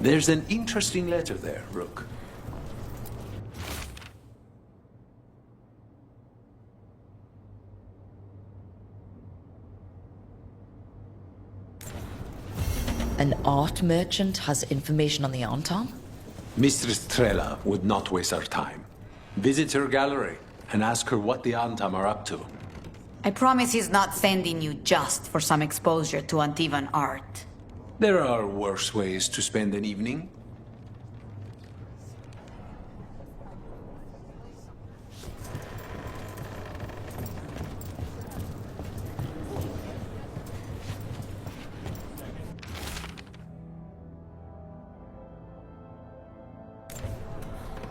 There's an interesting letter there, Rook. An art merchant has information on the Antam? Mistress Trella would not waste our time. Visit her gallery and ask her what the Antam are up to. I promise he's not sending you just for some exposure to Antivan art. There are worse ways to spend an evening.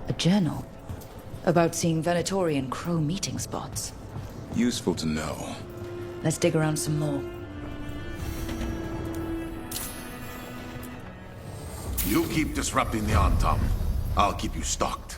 A journal? About seeing Venatori and Crow meeting spots. Useful to know. Let's dig around some more. You keep disrupting the Antam. I'll keep you stocked.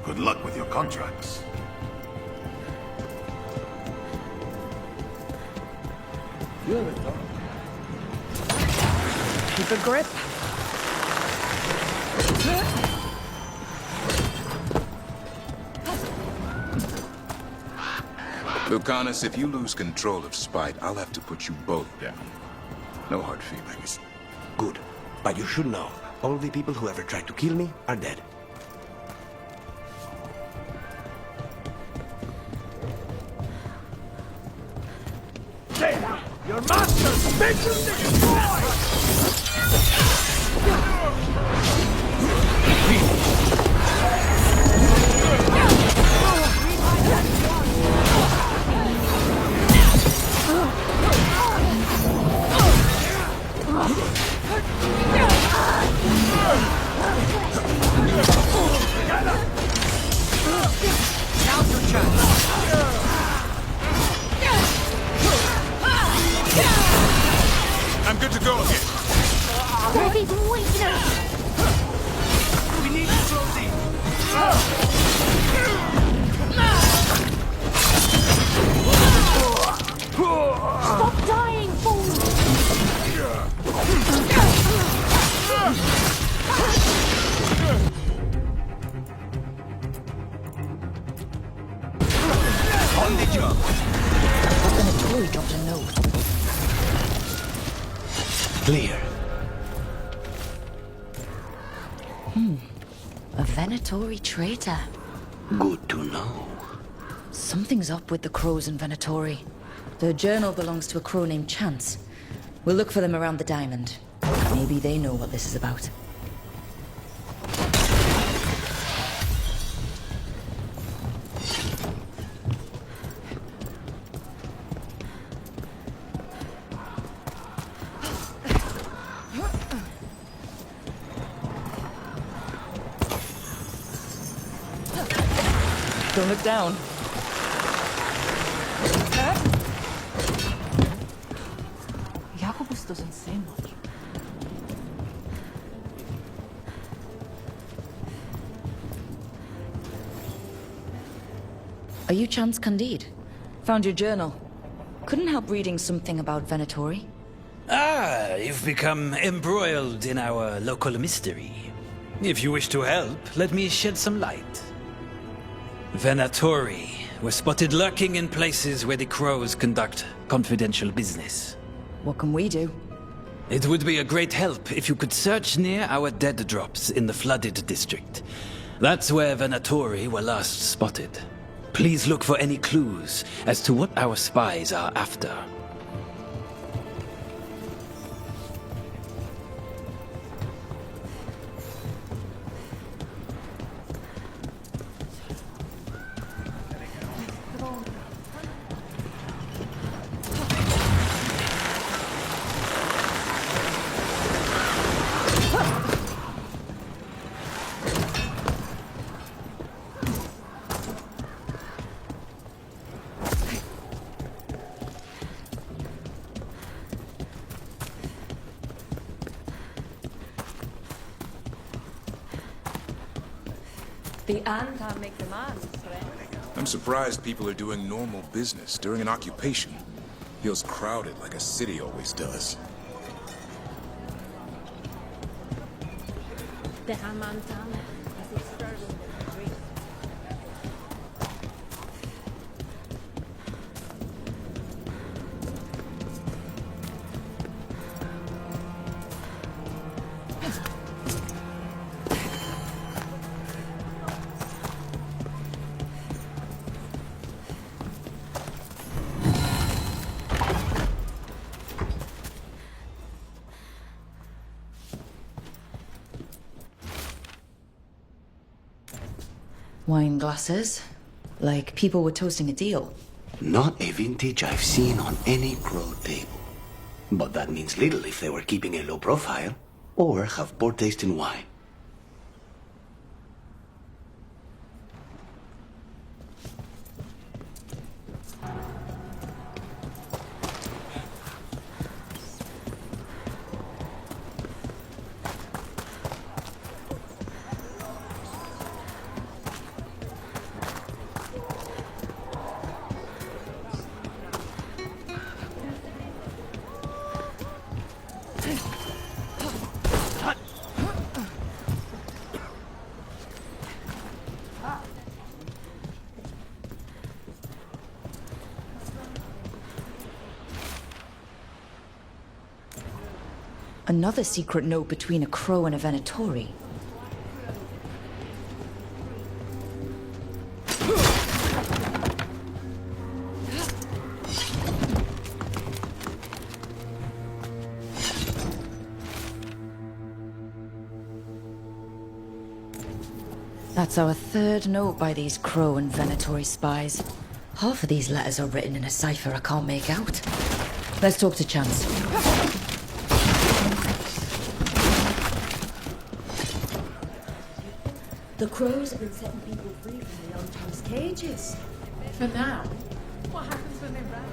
Good luck with your contracts. Keep a grip. Lucanus, if you lose control of Spite, I'll have to put you both down. No hard feelings. Good. But you should know, all the people who ever tried to kill me are dead. Your master makes you destroy! Now's your chance. I'm good to go again. We need to close in. Stop dying, fool! On the job. Venatori dropped a note. Clear. A Venatori traitor. Good to know. Something's up with the Crows and Venatori. The journal belongs to a crow named Chance. We'll look for them around the diamond. Maybe they know what this is about. Don't look down. Jacobus doesn't say much. Are you Chance Candide? Found your journal. Couldn't help reading something about Venatori. Ah, you've become embroiled in our local mystery. If you wish to help, let me shed some light. Venatori were spotted lurking in places where the Crows conduct confidential business. What can we do? It would be a great help if you could search near our dead drops in the flooded district. That's where Venatori were last spotted. Please look for any clues as to what our spies are after. The Anta make the man, friend. I'm surprised people are doing normal business during an occupation. Feels crowded like a city always does. The Hamantam as it started with the drink. Wine glasses. Like people were toasting a deal. Not a vintage I've seen on any crow table. But that means little if they were keeping a low profile, or have poor taste in wine. Another secret note between a crow and a Venatori. That's our third note by these crow and Venatori spies. Half of these letters are written in a cipher I can't make out. Let's talk to Chance. The crows have been setting people free from the Antam's cages. For now. What happens when they run?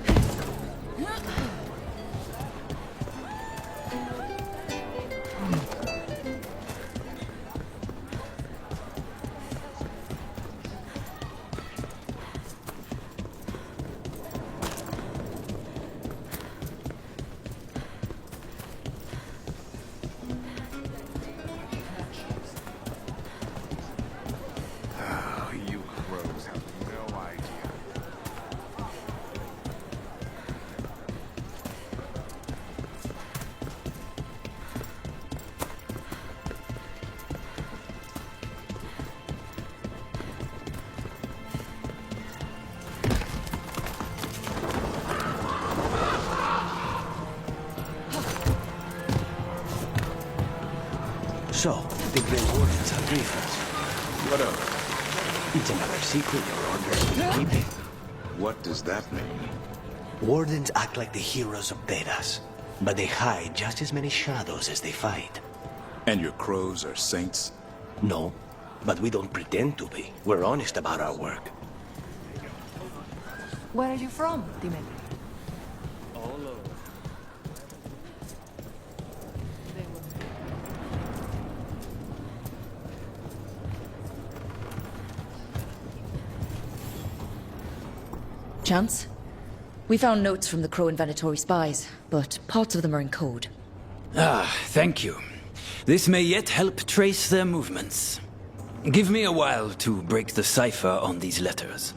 You crows have no idea. So, the Grey Wardens are griefers. What of? It's another secret your orders will keep. What does that mean? Wardens act like the heroes of Beras, but they hide just as many shadows as they fight. And your crows are saints? No, but we don't pretend to be. We're honest about our work. Where are you from, Dime? Chance? We found notes from the Crow and Venatori spies, but parts of them are in code. Ah, thank you. This may yet help trace their movements. Give me a while to break the cipher on these letters.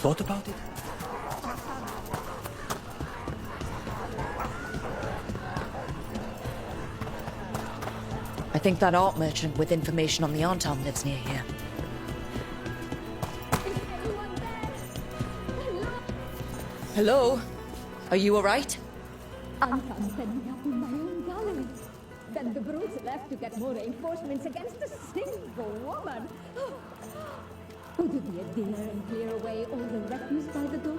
thought about it? I think that art merchant with information on the Arntom lives near here. Hello? Are you alright? Anton said me up in my own gallery. Then the brutes left to get more reinforcements against a single woman. Would you be a dinner and clear away all the refuse by the door?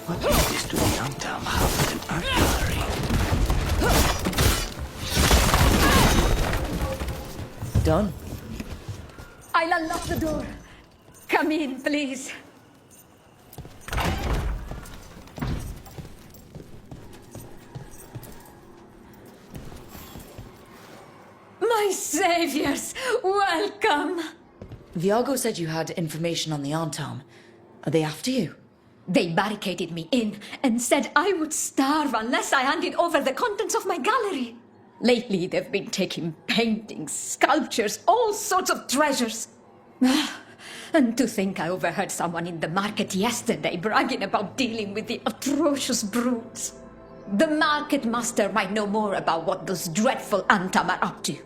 What is this to the Arntom have but an art gallery? Done. I'll unlock the door. Come in, please. My saviors, welcome! Viago said you had information on the Arntom. Are they after you? They barricaded me in and said I would starve unless I handed over the contents of my gallery. Lately, they've been taking paintings, sculptures, all sorts of treasures. And to think I overheard someone in the market yesterday bragging about dealing with the atrocious brutes. The market master might know more about what those dreadful Arntom are up to.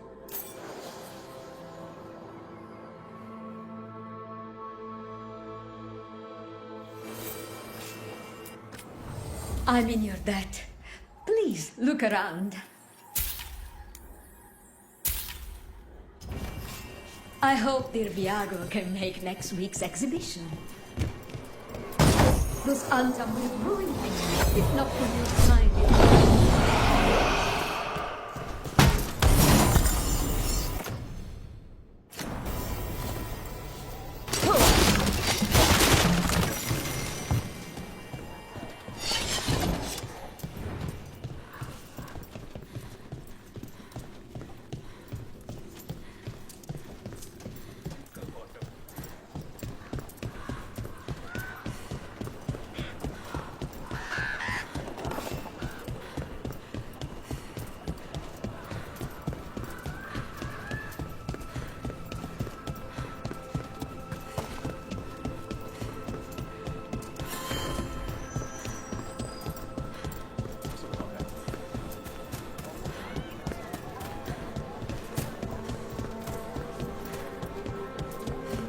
I'm in your debt. Please look around. I hope dear Viago can make next week's exhibition. Those Arntom will ruin things if not for your smiling.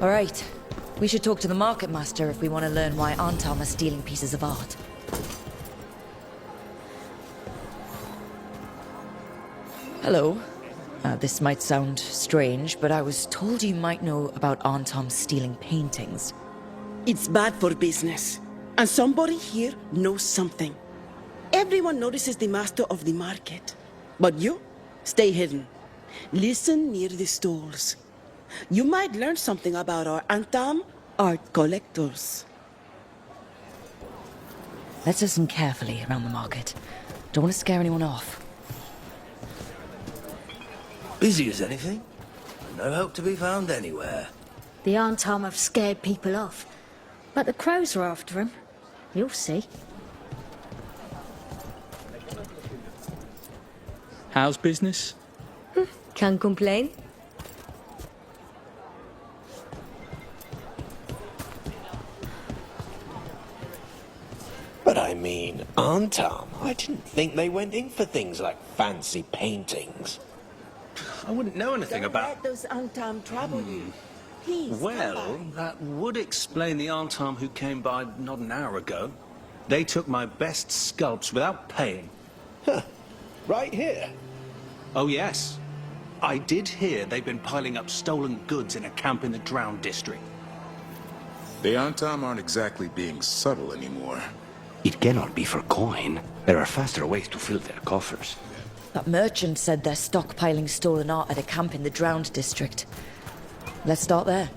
All right. We should talk to the market master if we want to learn why Arntom are stealing pieces of art. Hello. This might sound strange, but I was told you might know about Arntom stealing paintings. It's bad for business. And somebody here knows something. Everyone notices the master of the market. But you, stay hidden. Listen near the stalls. You might learn something about our Arntom art collectors. Let's listen carefully around the market. Don't want to scare anyone off. Busy as anything. No help to be found anywhere. The Arntom have scared people off. But the crows are after him. You'll see. How's business? Can't complain. But I mean, Arntom, I didn't think they went in for things like fancy paintings. I wouldn't know anything Don't about... let those Arntom trouble you. Please, Well, come by. that would explain the Arntom who came by not an hour ago. They took my best sculpts without paying. Right here. Oh, yes. I did hear they've been piling up stolen goods in a camp in the Drowned district. The Arntom aren't exactly being subtle anymore. It cannot be for coin. There are faster ways to fill their coffers. That merchant said they're stockpiling stolen art at a camp in the Drowned district. Let's start there.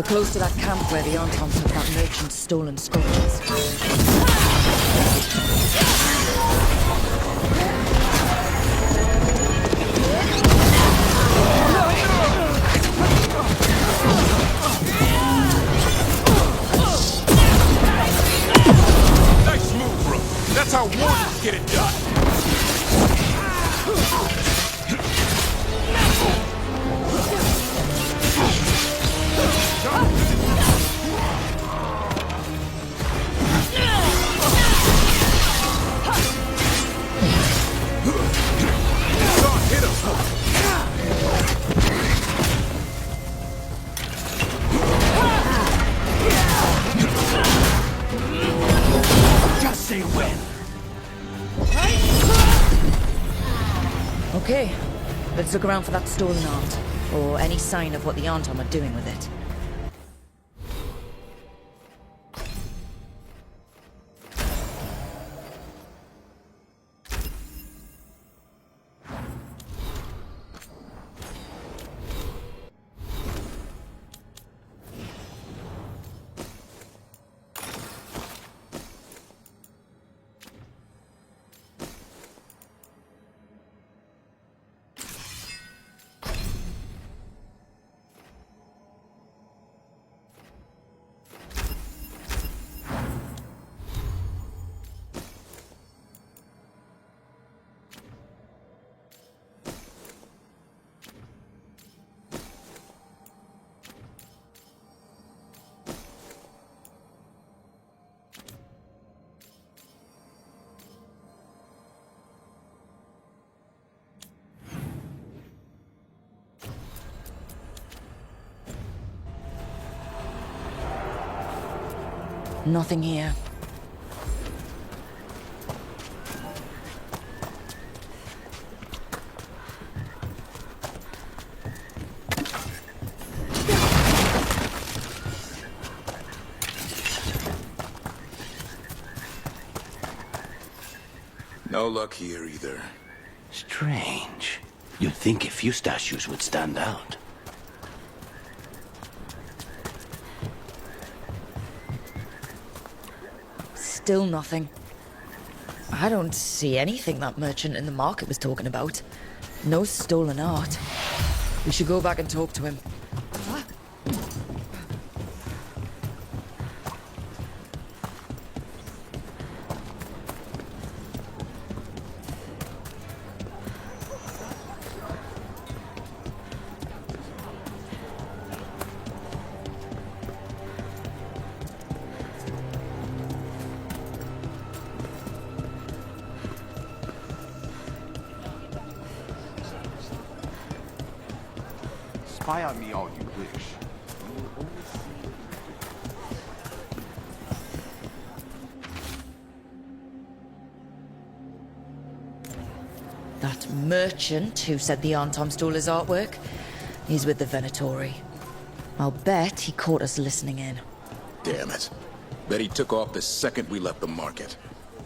We're close to that camp where the Anton took that merchant's stolen sculptures. Nice move, bro. That's how warriors get it done. Just say when. Okay, let's look around for that stolen art, or any sign of what the Anton are doing with it. Nothing here. No luck here either. Strange. You'd think a few statues would stand out. Still nothing. I don't see anything that merchant in the market was talking about. No stolen art. We should go back and talk to him. Spy on me all you wish. That merchant who said the Anton stole his artwork, he's with the Venatori. I'll bet he caught us listening in. Damn it. Bet he took off the second we left the market.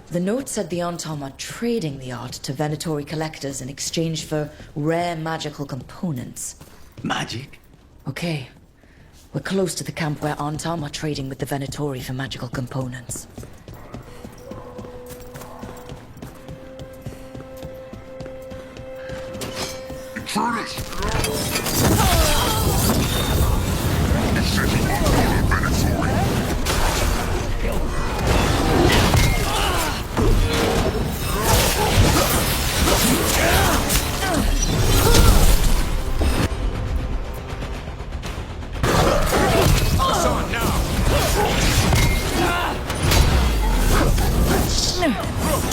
The note said the Anton are trading the art to Venatori collectors in exchange for rare magical components. Magic? Okay. We're close to the camp where Anton are trading with the Venatori for magical components.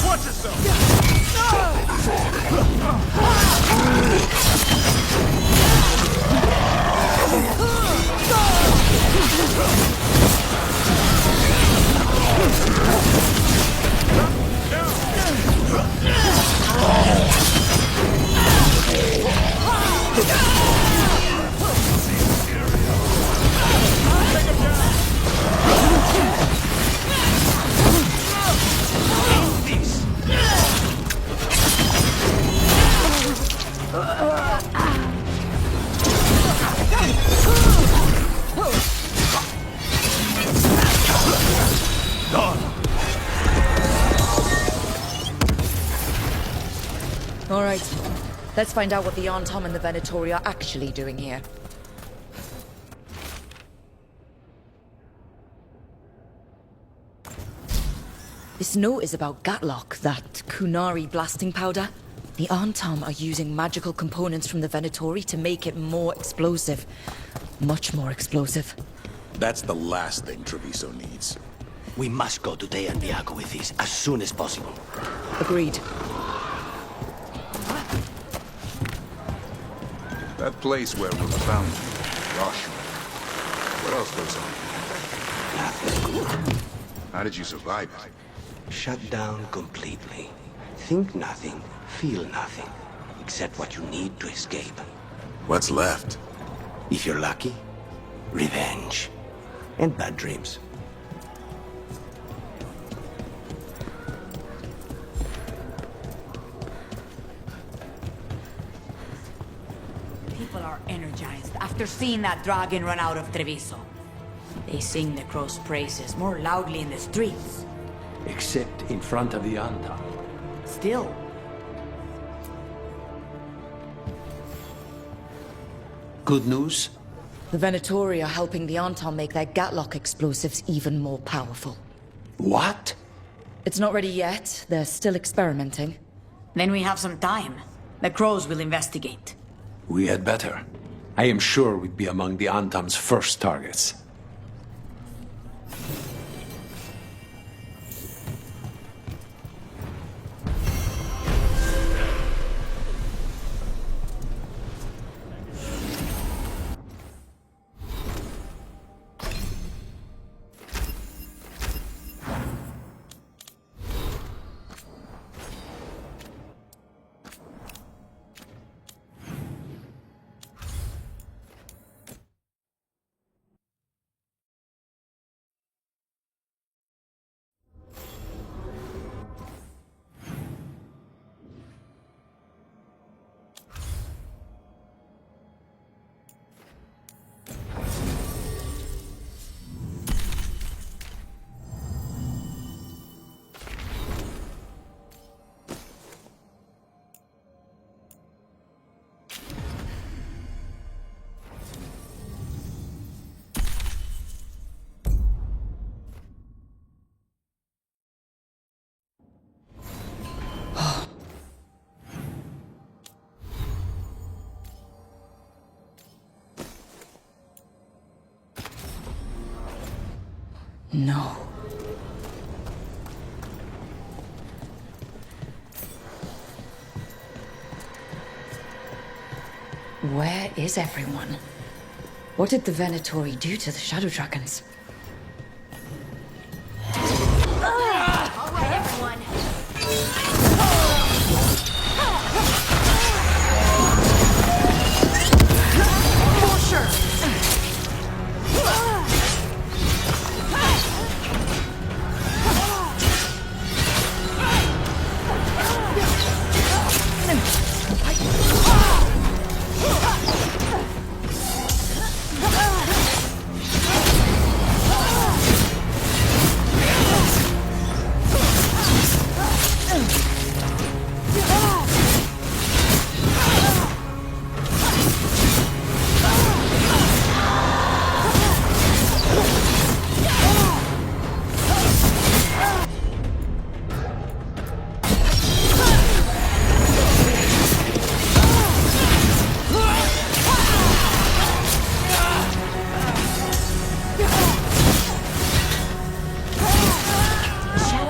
Watch yourself! Let's find out what the Antom and the Venatori are actually doing here. This note is about Gatlock, that Kunari blasting powder. The Antom are using magical components from the Venatori to make it more explosive. Much more explosive. That's the last thing Treviso needs. We must go to Dea and Biago with this as soon as possible. Agreed. That place where we found you, Joshua. What else goes on? Nothing. How did you survive it? Shut down completely. Think nothing, feel nothing, except what you need to escape. What's left? If you're lucky, revenge. And bad dreams. People are energized after seeing that dragon run out of Treviso. They sing the crow's praises more loudly in the streets. Except in front of the Antom. Still. Good news? The Venatori are helping the Antom make their Gatlock explosives even more powerful. What? It's not ready yet. They're still experimenting. Then we have some time. The crows will investigate. We had better. I am sure we'd be among the Antom's first targets. No. Where is everyone? What did the Venatori do to the Shadow Dragons? All right, everyone. For sure.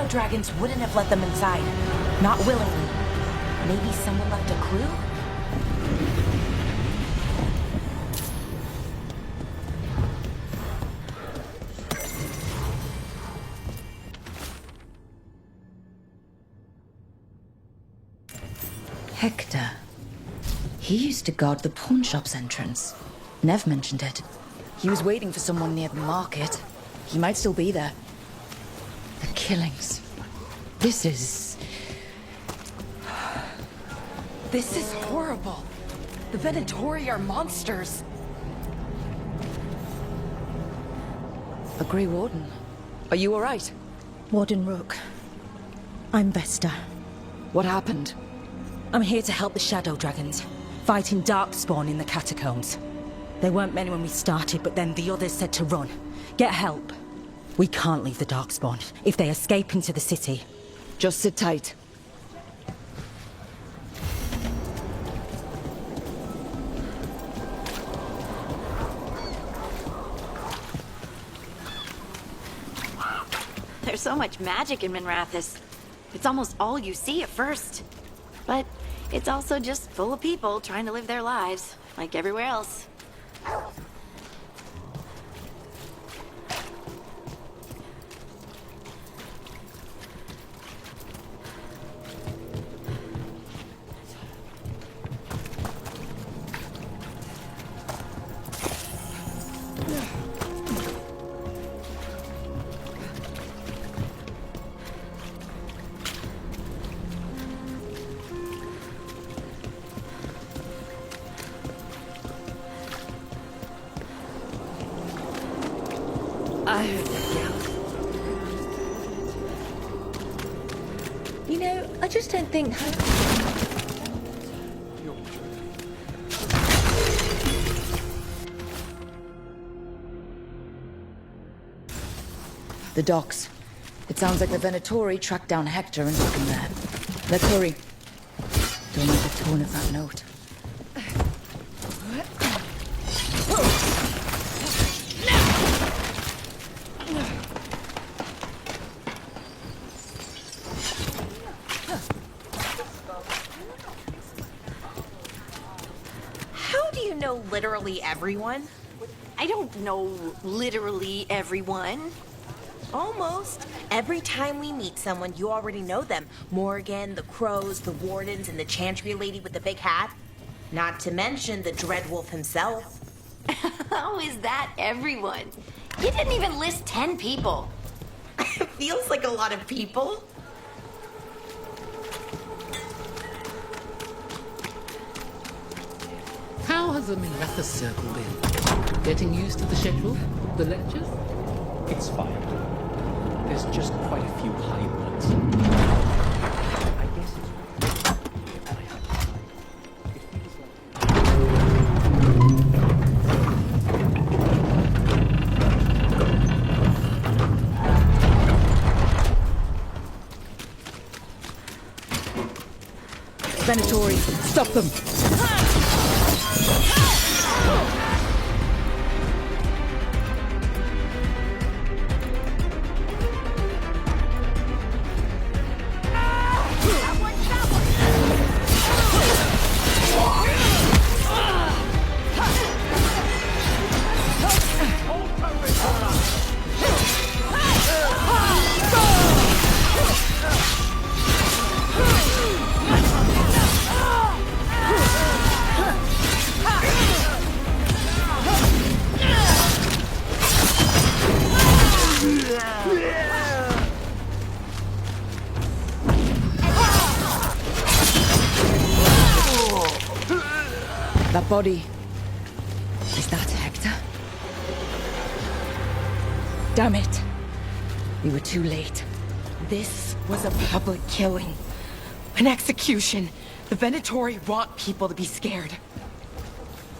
Dragons wouldn't have let them inside. Not willingly. Maybe someone left a clue? Hector. He used to guard the pawn shop's entrance. Nev mentioned it. He was waiting for someone near the market. He might still be there. The killings. This is horrible. The Venatori are monsters. A Grey Warden. Are you all right? Warden Rook. I'm Vesta. What happened? I'm here to help the Shadow Dragons, fighting Darkspawn in the catacombs. There weren't many when we started, but then the others said to run. Get help. We can't leave the Darkspawn if they escape into the city. Just sit tight. There's so much magic in Minrathous. It's almost all you see at first. But it's also just full of people trying to live their lives, like everywhere else. I heard that yell. You know, I just don't think... The docks. It sounds like the Venatori tracked down Hector and took him there. Let's hurry. Don't like the tone of that note. How do you know literally everyone? I don't know literally everyone. Almost. Every time we meet someone, you already know them. Morgan, the Crows, the Wardens, and the Chantry lady with the big hat. Not to mention the Dreadwolf himself. How is that everyone? You didn't even list 10 people. Feels like a lot of people. How has the Minrathous circle been? Getting used to the schedule? The lectures? It's fine. There's just quite a few high words. I guess it's... And I have time. It feels Venatori, stop them! That body... Is that Hector? Damn it. We were too late. This was a public killing. An execution. The Venatori want people to be scared.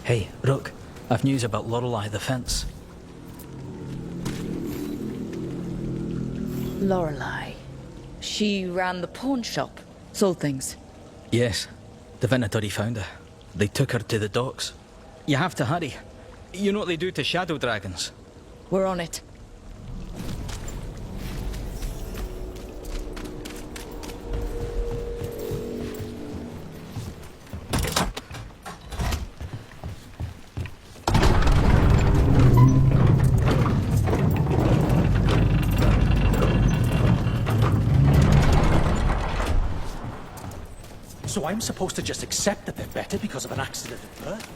Hey, Rook, I've news about Lorelei the Fence. Lorelei. She ran the pawn shop. Sold things. Yes, the Venatori found her. They took her to the docks. You have to hurry. You know what they do to shadow dragons? We're on it. So I'm supposed to just accept that they're better because of an accident at birth?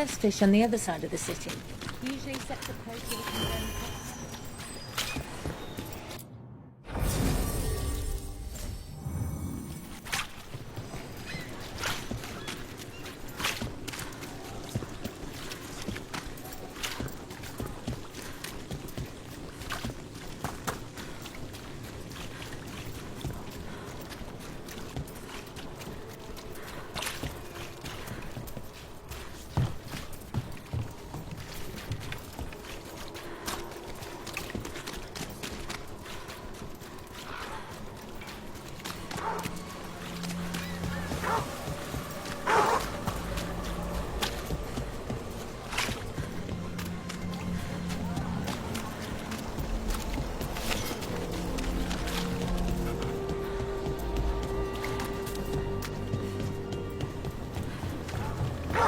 Says fish on the other side of the city. Usually sets a place where we can go and catch.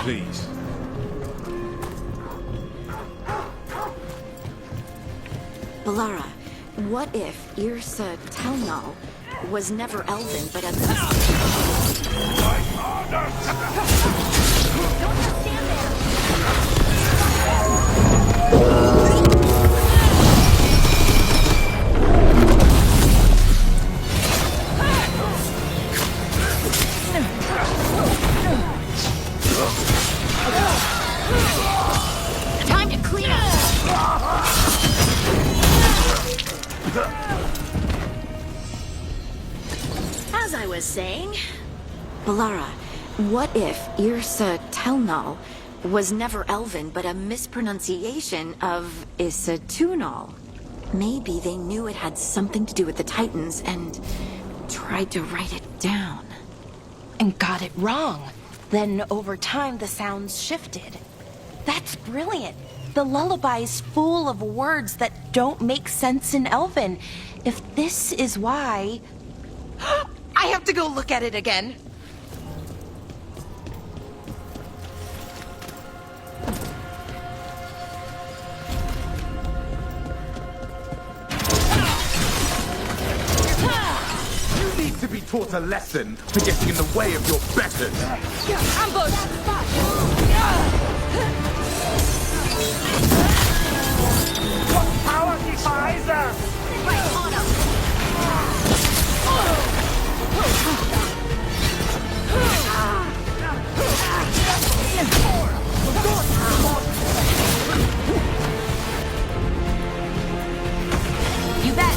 Please. Balara, what if Irsa Telnal was never Elven, but a... Don't just stand Time to clean up! As I was saying... Balara, what if Irsa Telnal was never Elven, but a mispronunciation of Isatunal? Maybe they knew it had something to do with the Titans and tried to write it down. And got it wrong. Then over time the sounds shifted. That's brilliant. The lullaby's full of words that don't make sense in Elven. If this is why... I have to go look at it again. You need to be taught a lesson for getting in the way of your betters. Ambush! What power defies us? Right on him! You bet!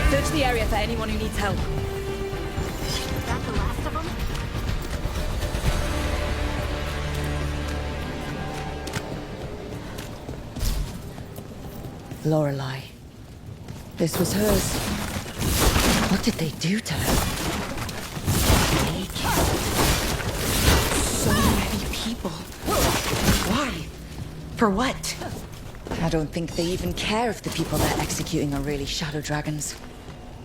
Search the area for anyone who needs help. Is that the last of them? Lorelei. This was hers. What did they do to her? So many people. Why? For what? I don't think they even care if the people they're executing are really shadow dragons.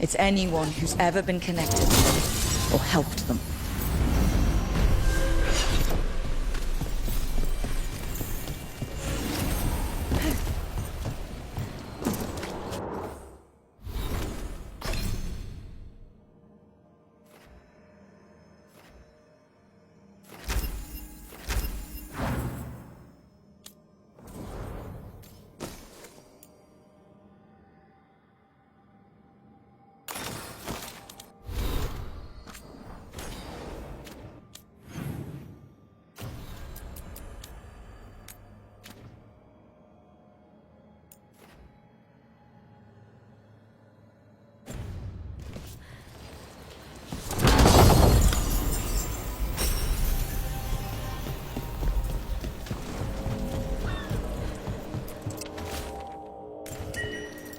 It's anyone who's ever been connected to them or helped them.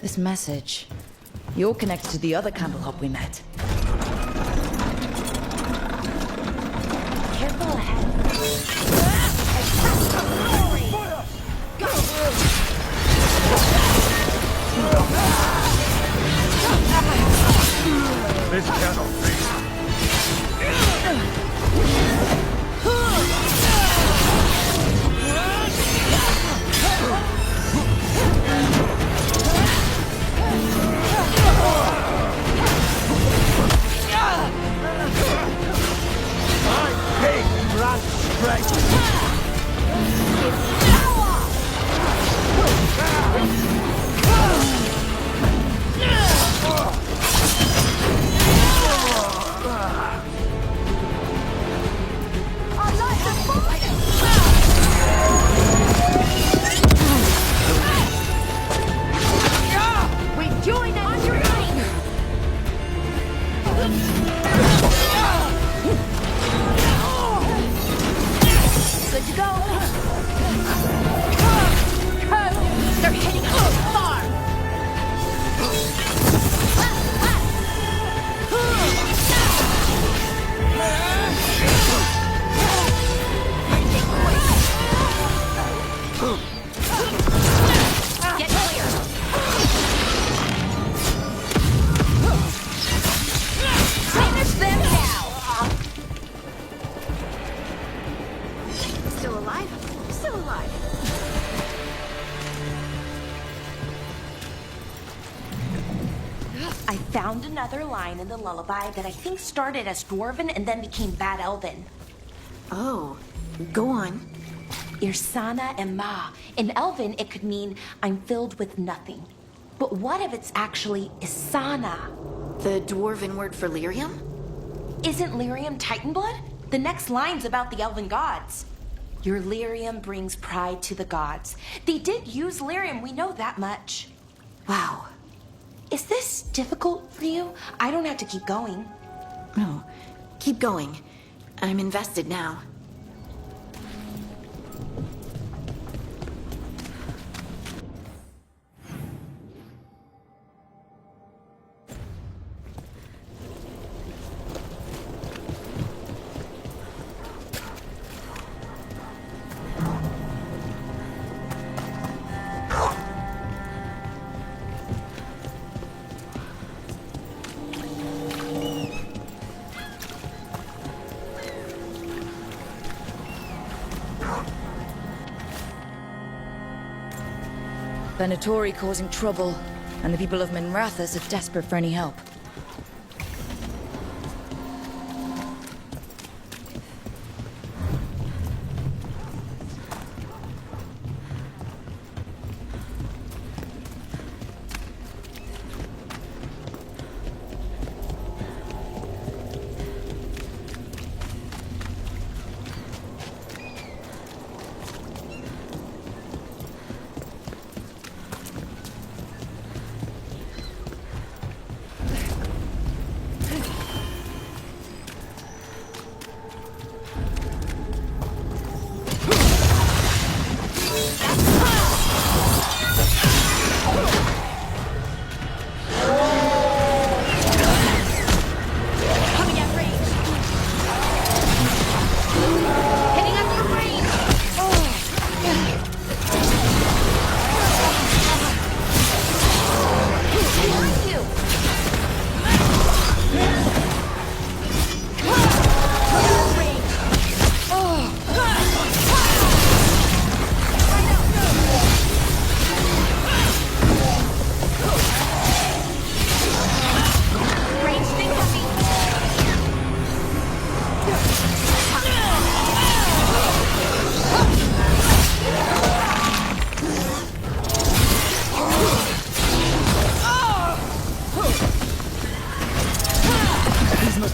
This message. You're connected to the other Candlehop we met. Careful ahead. This cannot be. Good to go. They're hitting us so far. Get clear. Finish them now. Still alive? Still alive. I found another line in the lullaby that I think started as Dwarven and then became Bad Elven. Oh, go on. Irsana and Ma. In Elven, it could mean I'm filled with nothing. But what if it's actually Isana? The Dwarven word for lyrium? Isn't lyrium Titan blood? The next line's about the Elven gods. Your lyrium brings pride to the gods. They did use lyrium, we know that much. Wow. Is this difficult for you? I don't have to keep going. No, keep going. I'm invested now. Venatori causing trouble, and the people of Minrathous are desperate for any help.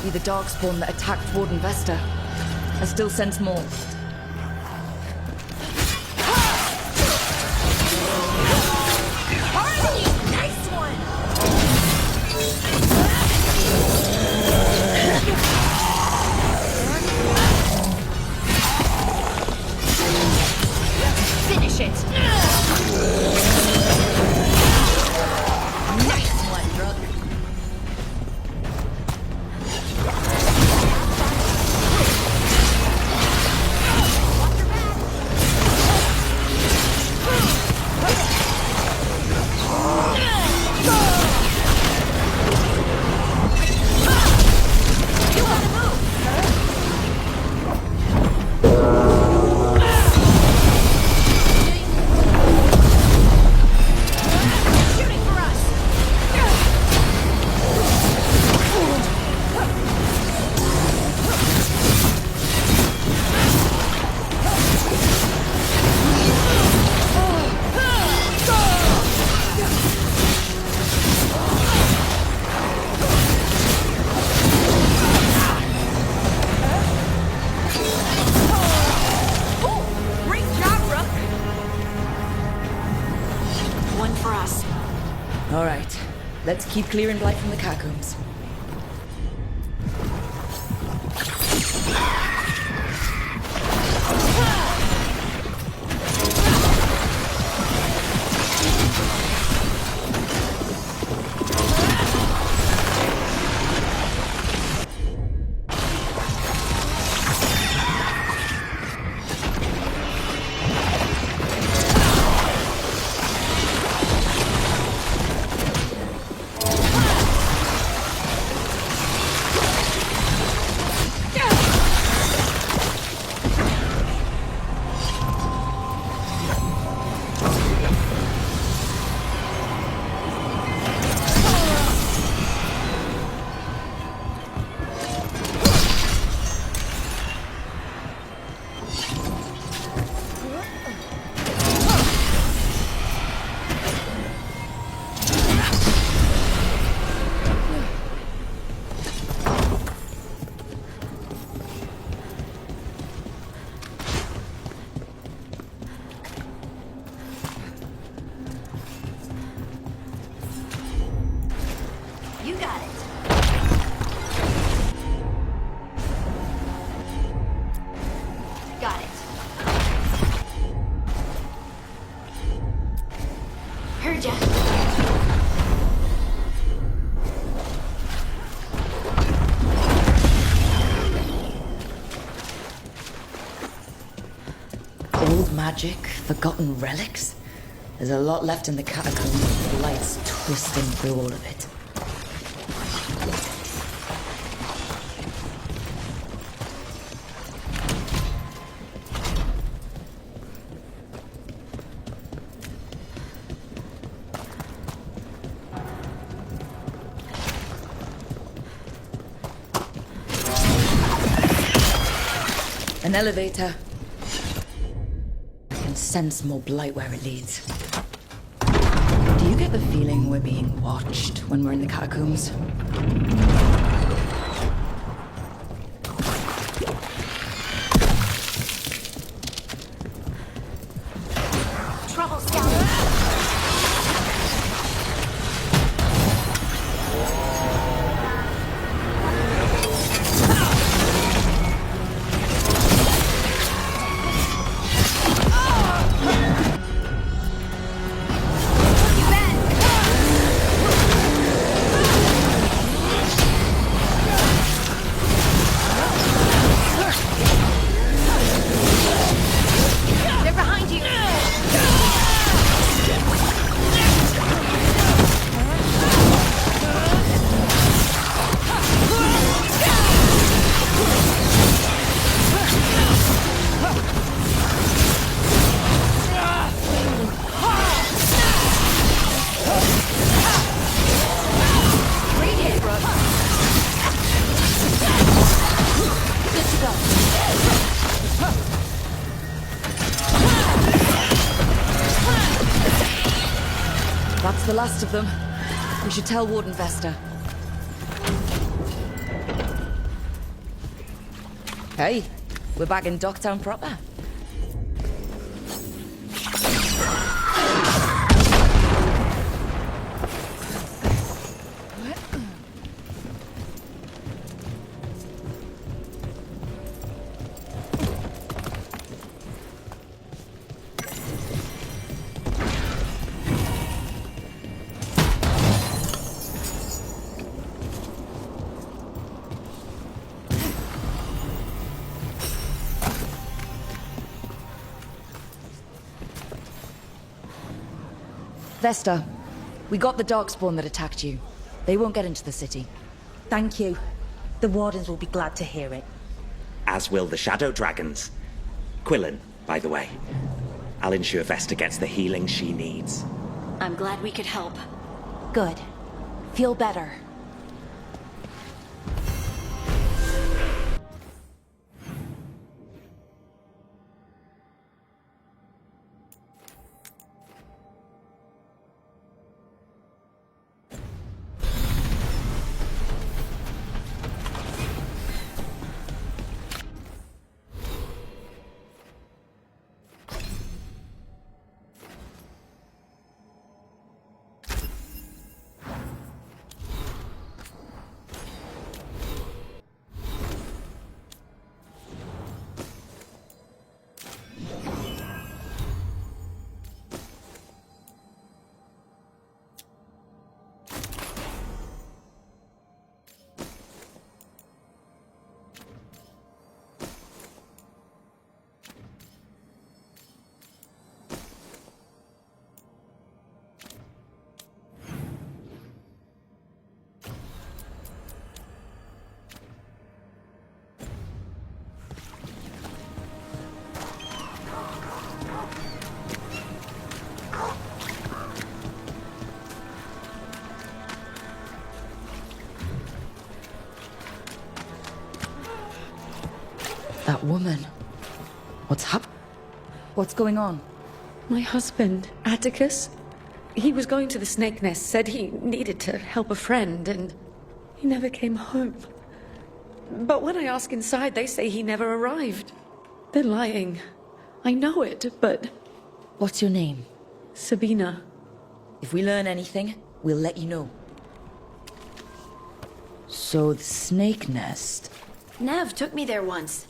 The darkspawn that attacked Warden Vesta. I still sense more. Nice one! Finish it! All right, let's keep clearing blight from the catacombs. You got it. Got it. Heard ya. Old magic, forgotten relics? There's a lot left in the catacombs, with the lights twisting through all of it. An elevator. I can sense more blight where it leads. Do you get the feeling we're being watched when we're in the catacombs? Trouble, Scout. They're behind you. Great hit, Brooke. Good to go. That's the last of them. We should tell Warden Vesta. Hey, we're back in Docktown proper. Vesta, we got the darkspawn that attacked you. They won't get into the city. Thank you. The Wardens will be glad to hear it. As will the Shadow Dragons. Quillen, by the way. I'll ensure Vesta gets the healing she needs. I'm glad we could help. Good. Feel better. woman. What's going on? My husband, Atticus, he was going to the Snake Nest, said he needed to help a friend, and he never came home. But when I ask inside, they say he never arrived. They're lying. I know it, but... What's your name? Sabina. If we learn anything, we'll let you know. So, the Snake Nest... Nev took me there once.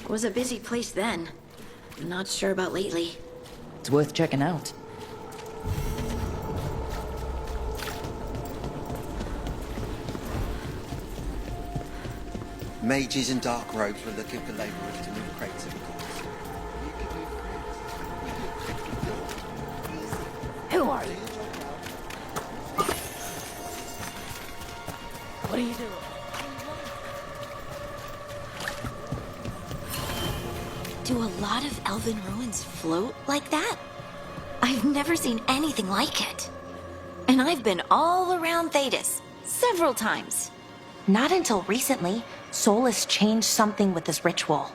It was a busy place then. I'm not sure about lately. It's worth checking out. Mages and dark robes were looking for laborers to move crates of goods. Who are you? What are you doing? Do a lot of elven ruins float like that? I've never seen anything like it. And I've been all around Thedas, several times. Not until recently, Solus changed something with this ritual.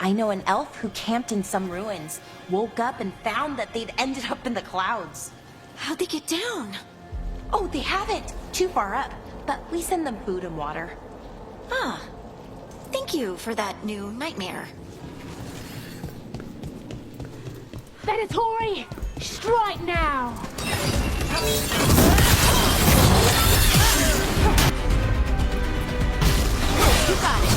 I know an elf who camped in some ruins, woke up and found that they'd ended up in the clouds. How'd they get down? Oh, they haven't. Too far up, but we send them food and water. Ah, thank you for that new nightmare. Venatori! Strike now! You got it!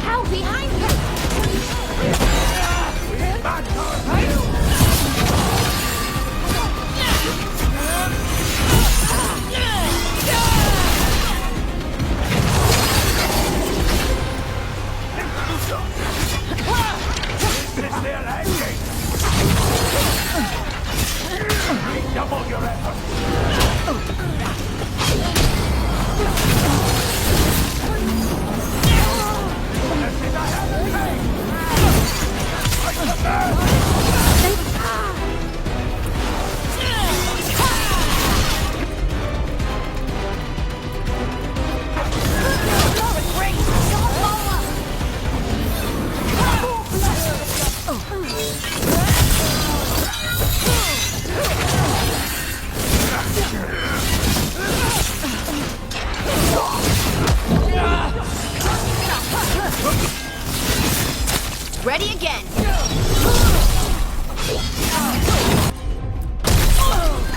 How behind you! Double your effort! Ready again.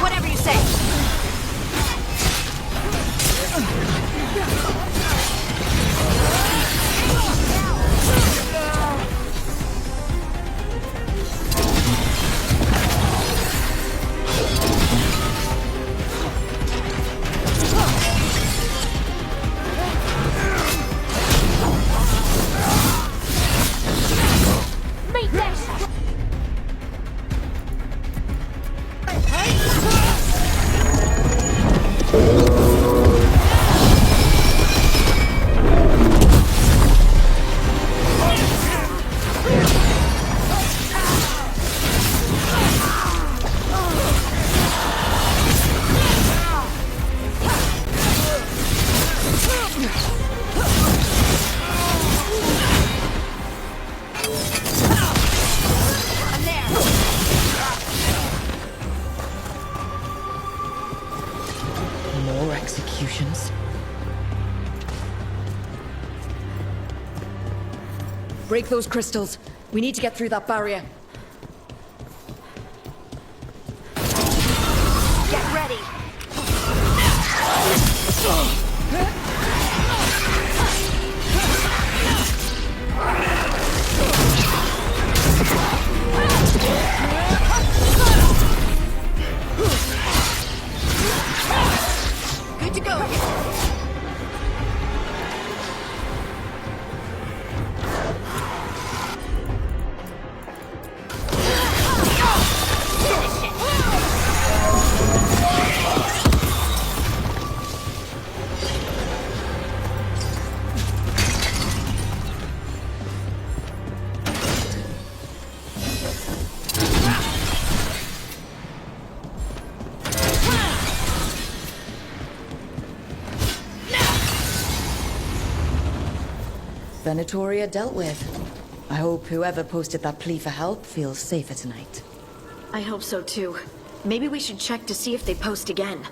Whatever you say. Meet this! More executions. Break those crystals. We need to get through that barrier. Get ready. Good to go. Venatoria dealt with. I hope whoever posted that plea for help feels safer tonight. I hope so too. Maybe we should check to see if they post again.